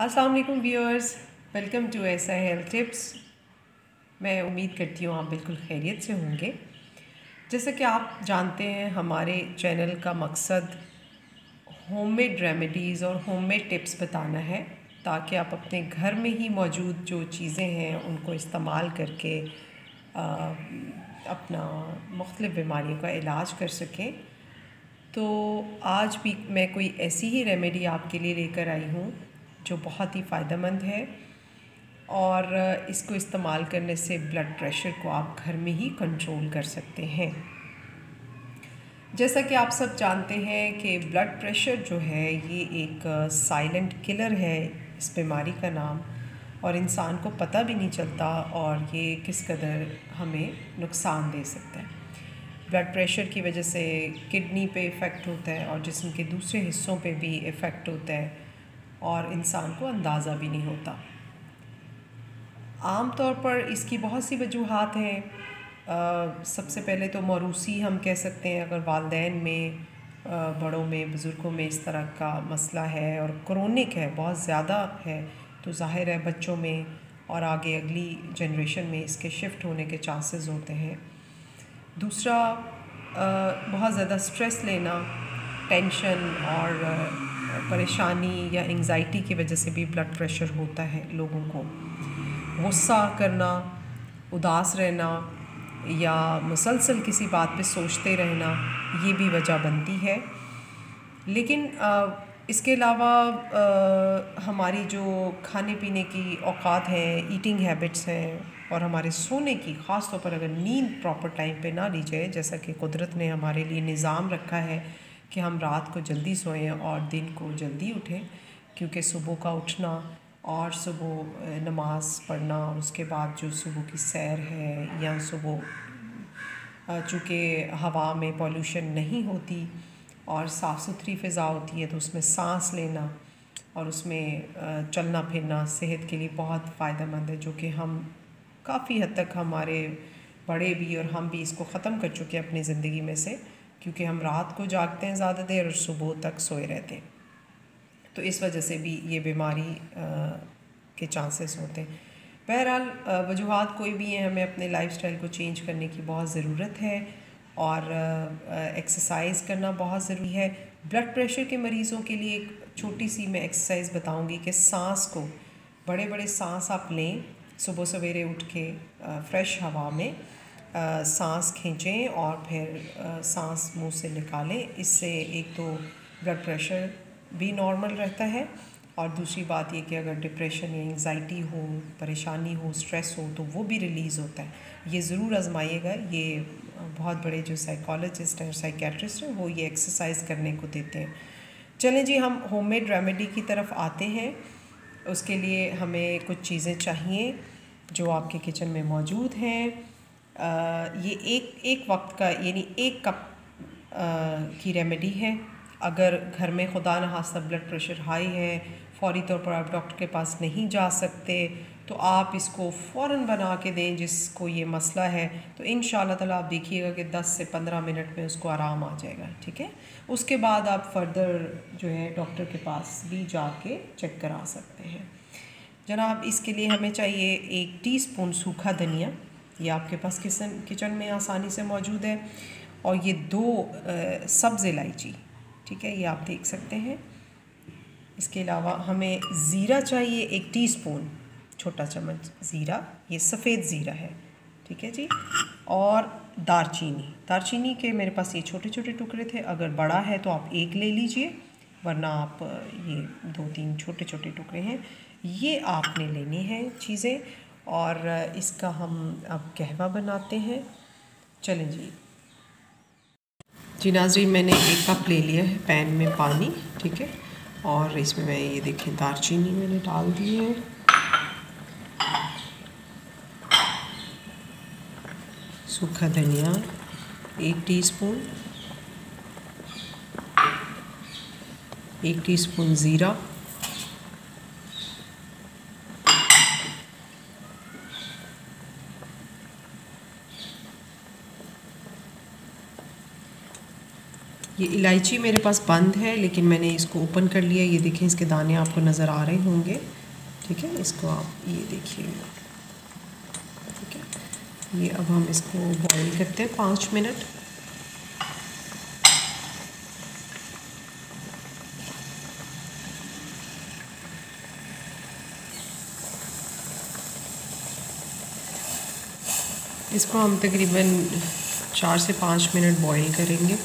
अस्सलाम वालेकुम viewers, welcome to ऐसा हेल्थ टिप्स। मैं उम्मीद करती हूँ आप बिल्कुल खैरियत से होंगे। जैसा कि आप जानते हैं, हमारे चैनल का मकसद होममेड रेमेडीज़ और होममेड टिप्स बताना है, ताकि आप अपने घर में ही मौजूद जो चीज़ें हैं उनको इस्तेमाल करके अपना मुख्तलिफ़ बीमारियों का इलाज कर सकें। तो आज भी मैं कोई ऐसी ही रेमेडी आपके लिए लेकर आई हूँ जो बहुत ही फ़ायदेमंद है और इसको इस्तेमाल करने से ब्लड प्रेशर को आप घर में ही कंट्रोल कर सकते हैं। जैसा कि आप सब जानते हैं कि ब्लड प्रेशर जो है ये एक साइलेंट किलर है, इस बीमारी का नाम, और इंसान को पता भी नहीं चलता और ये किस कदर हमें नुकसान दे सकता है। ब्लड प्रेशर की वजह से किडनी पे इफ़ेक्ट होता है और जिस्म के दूसरे हिस्सों पे भी इफ़ेक्ट होता है और इंसान को अंदाज़ा भी नहीं होता। आम तौर पर इसकी बहुत सी वजूहात हैं। सबसे पहले तो मौरूसी हम कह सकते हैं, अगर वालिदैन में, बड़ों में, बुज़ुर्गों में इस तरह का मसला है और क्रोनिक है, बहुत ज़्यादा है, तो ज़ाहिर है बच्चों में और आगे अगली जनरेशन में इसके शिफ्ट होने के चांसेस होते हैं। दूसरा, बहुत ज़्यादा स्ट्रेस लेना, टेंशन और परेशानी या एंग्ज़ाइटी की वजह से भी ब्लड प्रेशर होता है लोगों को। गुस्सा करना, उदास रहना या मुसलसल किसी बात पे सोचते रहना, ये भी वजह बनती है। लेकिन इसके अलावा हमारी जो खाने पीने की औकात हैं, ईटिंग हैबिट्स हैं, और हमारे सोने की, ख़ास तौर पर अगर नींद प्रॉपर टाइम पे ना ली जाए, जैसा कि कुदरत ने हमारे लिए निज़ाम रखा है कि हम रात को जल्दी सोएं और दिन को जल्दी उठें, क्योंकि सुबह का उठना और सुबह नमाज़ पढ़ना और उसके बाद जो सुबह की सैर है, या सुबह चूँकि हवा में पॉल्यूशन नहीं होती और साफ़ सुथरी फ़िज़ा होती है, तो उसमें सांस लेना और उसमें चलना फिरना सेहत के लिए बहुत फ़ायदेमंद है, जो कि हम काफ़ी हद तक, हमारे बड़े भी और हम भी इसको ख़त्म कर चुके हैं अपनी ज़िंदगी में से, क्योंकि हम रात को जागते हैं ज़्यादा देर और सुबह तक सोए रहते हैं। तो इस वजह से भी ये बीमारी के चांसेस होते हैं। बहरहाल वजूहात कोई भी हैं, हमें अपने लाइफस्टाइल को चेंज करने की बहुत ज़रूरत है और एक्सरसाइज करना बहुत ज़रूरी है। ब्लड प्रेशर के मरीज़ों के लिए एक छोटी सी मैं एक्सरसाइज बताऊंगी कि सांस को, बड़े बड़े सांस आप लें, सुबह सवेरे उठ के फ्रेश हवा में सांस खींचें और फिर सांस मुंह से निकालें। इससे एक तो ब्लड प्रेशर भी नॉर्मल रहता है और दूसरी बात ये कि अगर डिप्रेशन या एंग्ज़ाइटी हो, परेशानी हो, स्ट्रेस हो, तो वो भी रिलीज़ होता है। ये ज़रूर आजमाइएगा। ये बहुत बड़े जो साइकोलॉजिस्ट हैं, साइकेट्रिस्ट हैं, वो ये एक्सरसाइज करने को देते हैं। चलें जी, हम होममेड रेमेडी की तरफ आते हैं। उसके लिए हमें कुछ चीज़ें चाहिए जो आपके किचन में मौजूद हैं। ये एक वक्त का, यानी 1 कप की रेमेडी है। अगर घर में खुदा न खास्ता ब्लड प्रेशर हाई है, फ़ौरी तौर पर आप डॉक्टर के पास नहीं जा सकते, तो आप इसको फ़ौरन बना के दें जिसको ये मसला है, तो इंशाअल्लाह ताला आप देखिएगा कि 10 से 15 मिनट में उसको आराम आ जाएगा। ठीक है, उसके बाद आप फर्दर जो है डॉक्टर के पास भी जाके चेक करा सकते हैं। जनाब, इसके लिए हमें चाहिए 1 टीस्पून सूखा धनिया, ये आपके पास किचन में आसानी से मौजूद है, और ये 2 सब्ज़ इलायची, ठीक है, ये आप देख सकते हैं। इसके अलावा हमें ज़ीरा चाहिए 1 टीस्पून, छोटा चम्मच ज़ीरा, ये सफ़ेद ज़ीरा है, ठीक है जी। और दारचीनी के मेरे पास ये छोटे छोटे टुकड़े थे, अगर बड़ा है तो आप 1 ले लीजिए, वरना आप ये 2-3 छोटे छोटे टुकड़े हैं, ये आपने लेनी है चीज़ें। और इसका हम अब कहवा बनाते हैं। चलें जी नाज़रीन, मैंने 1 कप ले लिया है पैन में पानी, ठीक है, और इसमें मैं ये देखें दालचीनी मैंने डाल दी है, सूखा धनिया 1 टीस्पून, 1 टीस्पून ज़ीरा, ये इलायची मेरे पास बंद है, लेकिन मैंने इसको ओपन कर लिया। ये देखें, इसके दाने आपको नज़र आ रहे होंगे। ठीक है, इसको आप ये देखिए। ठीक है, ये अब हम इसको बॉईल करते हैं 5 मिनट। इसको हम तकरीबन 4 से 5 मिनट बॉईल करेंगे।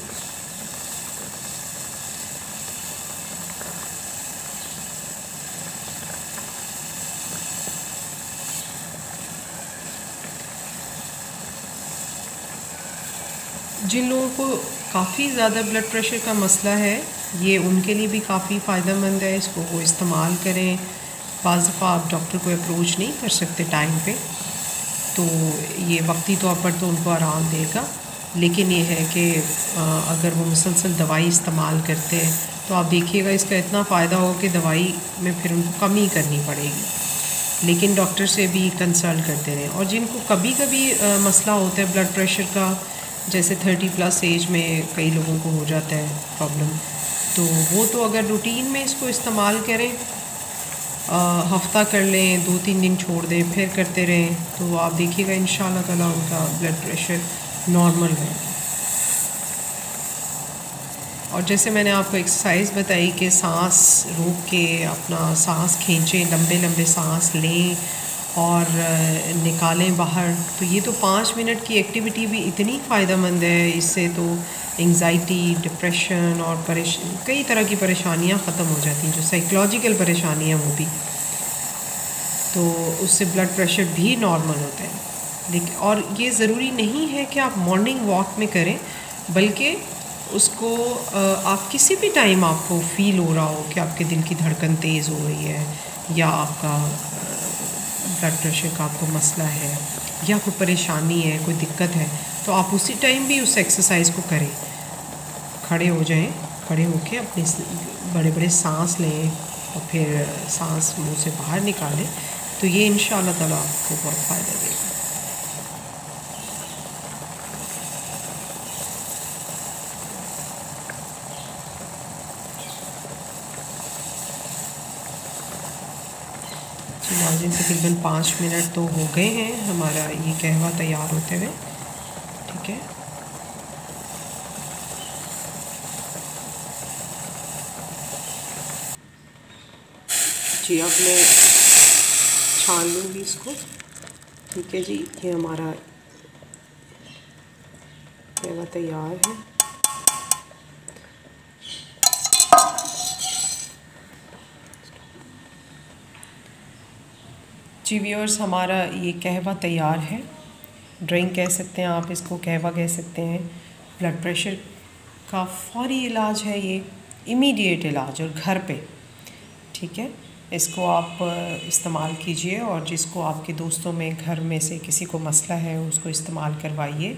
जिन लोगों को काफ़ी ज़्यादा ब्लड प्रेशर का मसला है, ये उनके लिए भी काफ़ी फ़ायदेमंद है। इसको वो इस्तेमाल करें। बाज़ दफ़ा आप डॉक्टर को अप्रोच नहीं कर सकते टाइम पे, तो ये वक्ती तौर पर तो उनको आराम देगा, लेकिन ये है कि अगर वो मुसलसल दवाई इस्तेमाल करते हैं तो आप देखिएगा इसका इतना फ़ायदा हो कि दवाई में फिर उनको कमी करनी पड़ेगी। लेकिन डॉक्टर से भी कंसल्ट करते रहें। और जिनको कभी कभी मसला होता है ब्लड प्रेशर का, जैसे 30+ एज में कई लोगों को हो जाता है प्रॉब्लम, तो वो तो अगर रूटीन में इसको इस्तेमाल करें, हफ्ता कर लें, 2-3 दिन छोड़ दें, फिर करते रहें, तो आप देखिएगा इंशाल्लाह ताला उनका ब्लड प्रेशर नॉर्मल रहेगा। और जैसे मैंने आपको एक्सरसाइज बताई कि सांस रोक के अपना सांस खींचें, लंबे लंबे सांस लें और निकालें बाहर, तो ये तो 5 मिनट की एक्टिविटी भी इतनी फ़ायदेमंद है। इससे तो एंग्ज़ाइटी, डिप्रेशन और कई तरह की परेशानियां ख़त्म हो जाती हैं, जो साइकोलॉजिकल परेशानियां वो भी, तो उससे ब्लड प्रेशर भी नॉर्मल होता है। लेकिन और ये ज़रूरी नहीं है कि आप मॉर्निंग वॉक में करें, बल्कि उसको आप किसी भी टाइम आपको फ़ील हो रहा हो कि आपके दिल की धड़कन तेज़ हो रही है, या आपका ब्लड प्रेशर का आपको मसला है, या कोई परेशानी है, कोई दिक्कत है, तो आप उसी टाइम भी उस एक्सरसाइज को करें। खड़े हो जाएं, खड़े होके अपने बड़े बड़े सांस लें और फिर सांस मुंह से बाहर निकालें, तो ये इंशाअल्लाह ताला आपको बहुत फ़ायदा देगा। नाज़रीन, तकरीबन 5 मिनट तो हो गए हैं हमारा ये कहवा तैयार होते हुए। ठीक है, जी अब मैं छान लूँगी इसको। ठीक है जी, ये हमारा कहवा तैयार है। जी व्यूअर्स, हमारा ये कहवा तैयार है। ड्रिंक कह सकते हैं आप इसको, कहवा कह सकते हैं। ब्लड प्रेशर का फौरी इलाज है ये, इमीडिएट इलाज, और घर पे। ठीक है, इसको आप इस्तेमाल कीजिए, और जिसको आपके दोस्तों में घर में से किसी को मसला है उसको इस्तेमाल करवाइए।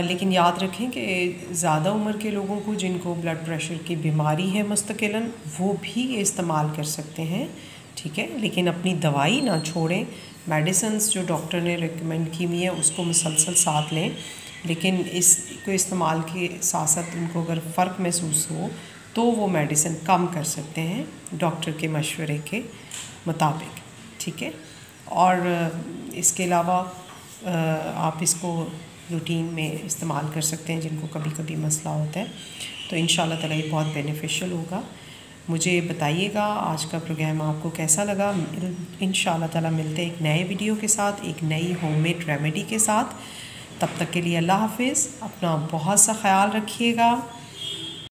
लेकिन याद रखें कि ज़्यादा उम्र के लोगों को जिनको ब्लड प्रेशर की बीमारी है मुस्तकिलन, वो भी ये इस्तेमाल कर सकते हैं। ठीक है, लेकिन अपनी दवाई ना छोड़ें। मेडिसिन्स जो डॉक्टर ने रिकमेंड की हुई है उसको मुसलसल साथ लें, लेकिन इसको इस्तेमाल के साथ साथ उनको अगर फ़र्क महसूस हो तो वो मेडिसिन कम कर सकते हैं डॉक्टर के मशवरे के मुताबिक। ठीक है, और इसके अलावा आप इसको रूटीन में इस्तेमाल कर सकते हैं जिनको कभी कभी मसला होता है, तो इंशाल्लाह ताला ये बहुत बेनिफिशियल होगा। मुझे बताइएगा आज का प्रोग्राम आपको कैसा लगा। इंशाल्लाह ताला मिलते हैं एक नए वीडियो के साथ, एक नई होममेड रेमेडी के साथ। तब तक के लिए अल्लाह हाफिज़। अपना बहुत सा ख्याल रखिएगा।